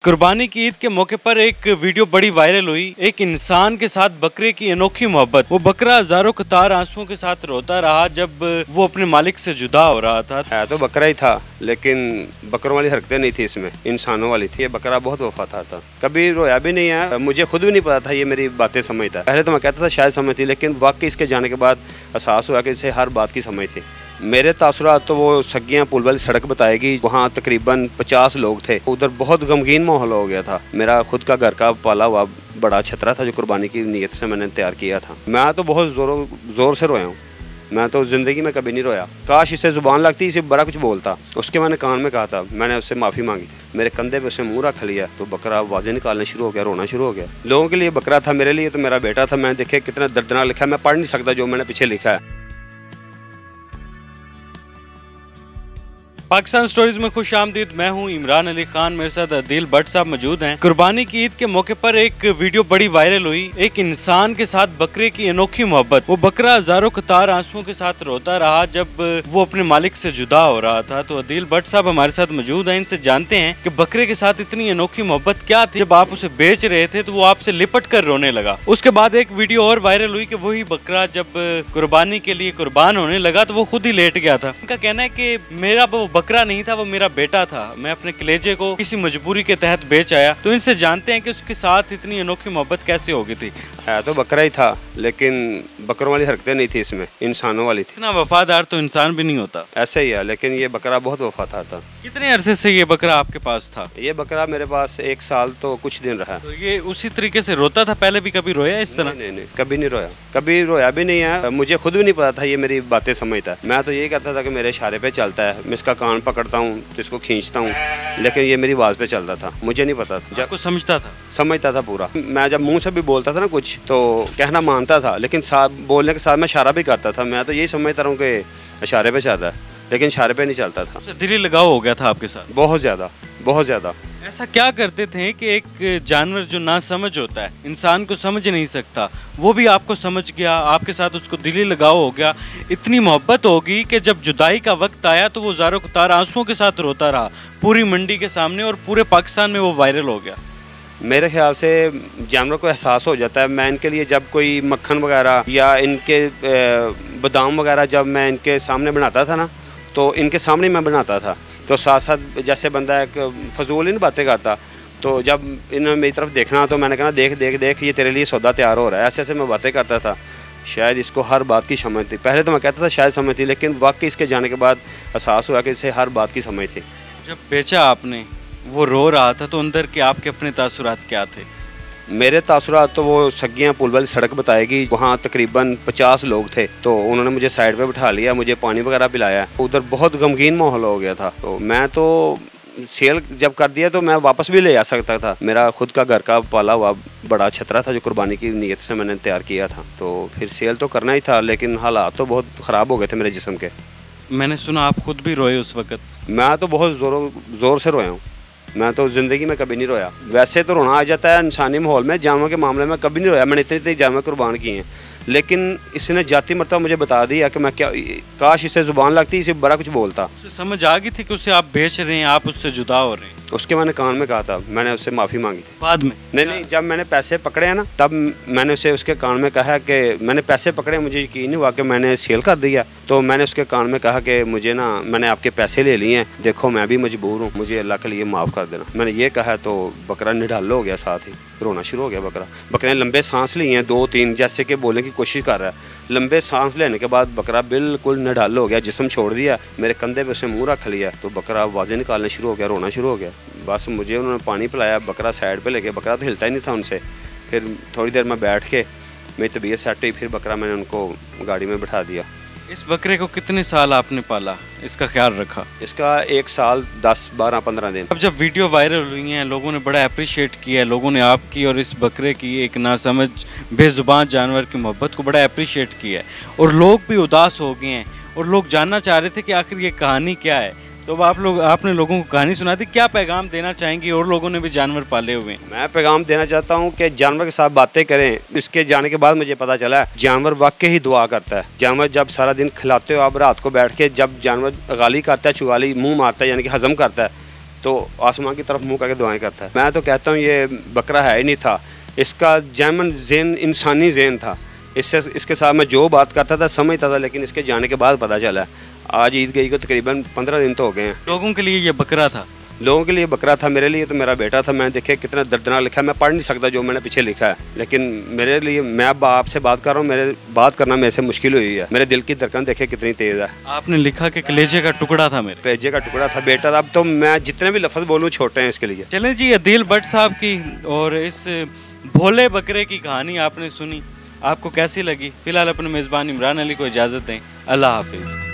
कुर्बानी की ईद के मौके पर एक वीडियो बड़ी वायरल हुई। एक इंसान के साथ बकरे की अनोखी मोहब्बत। वो बकरा हजारों कतार आंसुओं के साथ रोता रहा जब वो अपने मालिक से जुदा हो रहा था। है तो बकरा ही था, लेकिन बकरों वाली हरकतें नहीं थी इसमें, इंसानों वाली थी। ये बकरा बहुत वफादार था, कभी रोया भी नहीं है। मुझे खुद भी नहीं पता था ये मेरी बातें समझता। पहले तो मैं कहता था शायद समझ थी, लेकिन वाकई इसके जाने के बाद एहसास हुआ कि इसे हर बात की समझ थी। मेरे तासुरात तो वो सगियाँ पुल वाली सड़क बताएगी, वहाँ तकरीबन 50 लोग थे। उधर बहुत गमगीन माहौल हो गया था। मेरा खुद का घर का पाला हुआ बड़ा छतरा था जो कुर्बानी की नीयत से मैंने तैयार किया था। मैं तो बहुत ज़ोर से रोया हूँ। मैं तो ज़िंदगी में कभी नहीं रोया। काश इसे ज़ुबान लगती, इसे बड़ा कुछ बोलता। उसके मैंने कान में कहा था, मैंने उससे माफ़ी मांगी थी। मेरे कंधे पे उसने मुँह रख लिया तो बकरा आवाज़ें निकालने शुरू हो गया, रोना शुरू हो गया। लोगों के लिए बकरा था, मेरे लिए तो मेरा बेटा था। मैंने देखे कितना दर्दनाक लिखा है, मैं पढ़ नहीं सकता जो मैंने पीछे लिखा है। पाकिस्तान स्टोरीज में खुश आमदीद। मैं हूं इमरान अली खान, मेरे साथ अदील भट्ट साहब मौजूद हैं। कुर्बानी की ईद के मौके पर एक वीडियो बड़ी वायरल हुई। एक इंसान के साथ बकरे की अनोखी मोहब्बत। वो बकरा हजारों कतार आंसुओं के साथ रोता रहा जब वो अपने मालिक से जुदा हो रहा था। तो अदील भट्ट साहब हमारे साथ मौजूद हैं, इनसे जानते हैं कि बकरे के साथ इतनी अनोखी मोहब्बत क्या थी। जब आप उसे बेच रहे थे तो वो आपसे लिपट कर रोने लगा। उसके बाद एक वीडियो और वायरल हुई कि वही बकरा जब कुर्बानी के लिए कुर्बान होने लगा तो वो खुद ही लेट गया था। उनका कहना है कि मेरा वो बकरा नहीं था, वो मेरा बेटा था। मैं अपने कलेजे को किसी मजबूरी के तहत बेच आया। तो इनसे जानते हैं कि उसके साथ इतनी अनोखी मोहब्बत कैसे हो गई थी। है तो बकरा ही था, लेकिन बकरों वाली हरकतें नहीं थी इसमें, इंसानों वाली थी। इतना वफादार तो इंसान भी नहीं होता। ऐसे ही है, लेकिन ये बकरा बहुत वफादार था। कितने अरसे से ये बकरा आपके पास था? ये बकरा मेरे पास 1 साल तो कुछ दिन रहा। तो ये उसी तरीके से रोता था? पहले भी कभी रोया इस तरह? नहीं, कभी नहीं रोया, कभी रोया भी नहीं है। मुझे खुद भी नहीं पता था ये मेरी बातें समझता है। मैं तो यही करता था कि मेरे इशारे पे चलता है, मैं इसका कान पकड़ता हूँ तो इसको खींचता हूँ, लेकिन ये मेरी आवाज़ पे चलता था। मुझे नहीं पता था। आपको समझता था पूरा। मैं जब मुंह से भी बोलता था ना कुछ तो कहना मानता था, लेकिन बोलने के साथ मैं इशारा भी करता था। मैं तो यही समझता रहा हूँ कि इशारे पे चल रहा है, लेकिन इशारे पे नहीं चलता था। दिली लगाव हो गया था आपके साथ? बहुत ज़्यादा। ऐसा क्या करते थे कि एक जानवर जो ना समझ होता है, इंसान को समझ नहीं सकता, वो भी आपको समझ गया, आपके साथ उसको दिली लगाव हो गया, इतनी मोहब्बत होगी कि जब जुदाई का वक्त आया तो वो ज़ारो कतार आंसुओं के साथ रोता रहा पूरी मंडी के सामने, और पूरे पाकिस्तान में वो वायरल हो गया। मेरे ख्याल से जानवरों को एहसास हो जाता है। मैं इनके लिए जब कोई मक्खन वगैरह या इनके बादाम वगैरह जब मैं इनके सामने बनाता था ना, तो इनके सामने मैं बनाता था, तो साथ साथ जैसे बंदा एक फजूल इन बातें करता, तो जब इन्होंने मेरी तरफ देखना तो मैंने कहना देख देख देख ये तेरे लिए सौदा तैयार हो रहा है। ऐसे ऐसे मैं बातें करता था। शायद इसको हर बात की समझ थी। पहले तो मैं कहता था शायद समझ थी, लेकिन वाकई इसके जाने के बाद एहसास हुआ कि इसे हर बात की समझ थी। जब बेचा आपने, वो रो रहा था, तो अंदर के आपके अपने तासुरात क्या थे? मेरे तासुरात तो वो सगियाँ पुल वाली सड़क बताएगी, वहाँ तकरीबन 50 लोग थे। तो उन्होंने मुझे साइड पे बिठा लिया, मुझे पानी वगैरह पिलाया। उधर बहुत गमगीन माहौल हो गया था। तो मैं तो सेल जब कर दिया तो मैं वापस भी ले आ सकता था। मेरा खुद का घर का पाला हुआ बड़ा छतरा था जो कुर्बानी की नीयत से मैंने तैयार किया था। तो फिर सेल तो करना ही था, लेकिन हालात तो बहुत ख़राब हो गए थे मेरे जिस्म के। मैंने सुना आप खुद भी रोए उस वक़्त? मैं तो बहुत ज़ोर से रोया हूँ। मैं तो ज़िंदगी में कभी नहीं रोया। वैसे तो रोना आ जाता है इंसानी माहौल में, जानवरों के मामले में कभी नहीं रोया। मैंने इतने जानवर कुर्बान किए हैं, लेकिन इसने जाती मरतबा मुझे बता दिया कि मैं क्या, काश इसे ज़ुबान लगती, इसे बड़ा कुछ बोलता। उसे समझ आ गई थी कि उसे आप बेच रहे हैं, आप उससे जुदा हो रहे हैं? उसके मैंने कान में कहा था, मैंने उससे माफ़ी मांगी थी बाद में। नहीं, जब मैंने पैसे पकड़े हैं ना, तब मैंने उसे उसके कान में कहा कि मैंने पैसे पकड़े, मुझे यकीन नहीं हुआ कि मैंने सेल कर दिया। तो मैंने उसके कान में कहा कि मुझे ना, मैंने आपके पैसे ले लिए हैं, देखो मैं भी मजबूर हूँ, मुझे अल्लाह के लिए माफ़ कर देना। मैंने ये कहा तो बकरा निढाल हो गया, साथ ही रोना शुरू हो गया बकरा। बकरे ने लंबे सांस लिए हैं, 2-3, जैसे कि बोलने की कोशिश कर रहा है। लंबे सांस लेने के बाद बकरा बिल्कुल निढाल हो गया, जिस्म छोड़ दिया। मेरे कंधे पे उसने मुँह रख लिया तो बकरा आवाज़ें निकालने शुरू हो गया, रोना शुरू हो गया। बस मुझे उन्होंने पानी पिलाया, बकरा साइड पे लेके, बकरा तो हिलता ही नहीं था उनसे। फिर थोड़ी देर में बैठ के मेरी तबीयत सेट हुई, फिर बकरा मैंने उनको गाड़ी में बिठा दिया। इस बकरे को कितने साल आपने पाला, इसका ख्याल रखा? इसका 1 साल 10, 12, 15 दिन। अब जब वीडियो वायरल हुई हैं, लोगों ने बड़ा अप्रिशिएट किया है, लोगों ने आपकी और इस बकरे की, एक नासमझ बेजुबान जानवर की मोहब्बत को बड़ा अप्रिशिएट किया है, और लोग भी उदास हो गए हैं, और लोग जानना चाह रहे थे कि आखिर ये कहानी क्या है। तो आपने लोगों को कहानी सुना दी, क्या पैगाम देना चाहेंगे? और लोगों ने भी जानवर पाले हुए हैं। मैं पैगाम देना चाहता हूँ कि जानवर के साथ बातें करें। इसके जाने के बाद मुझे पता चला जानवर वाकई ही दुआ करता है। जानवर जब सारा दिन खिलाते हो आप, रात को बैठ के जब जानवर गाली करता है, चुगाली मुँह मारता है, यानी कि हजम करता है, तो आसमान की तरफ मुंह करके दुआएं करता है। मैं तो कहता हूँ ये बकरा है ही नहीं था, इसका जैमन ज़ेन इंसानी ज़ेन था। इसके साथ मैं जो बात करता था समझता था, लेकिन इसके जाने के बाद पता चला। आज ईद गई को तकरीबन 15 दिन तो हो गए हैं। लोगों के लिए ये बकरा था, लोगों के लिए बकरा था, मेरे लिए तो मेरा बेटा था। मैंने देखे कितना दर्दनाक लिखा है, मैं पढ़ नहीं सकता जो मैंने पीछे लिखा है, लेकिन मेरे लिए, मैं अब आपसे बात कर रहा हूँ, मेरे बात करना मेरे से मुश्किल हुई है। मेरे दिल की धड़कन देखे कितनी तेज़ है। आपने लिखा कि कलेजे का टुकड़ा था, मेरे कलेजे का टुकड़ा था बेटा था। अब तो मैं जितने भी लफ्ज़ बोलूँ छोटे हैं इसके लिए। चलें जी, अदील भट्ट साहब की और इस भोले बकरे की कहानी आपने सुनी, आपको कैसी लगी? फिलहाल अपने मेज़बान इमरान अली को इजाज़त दें। अल्लाह हाफिज़।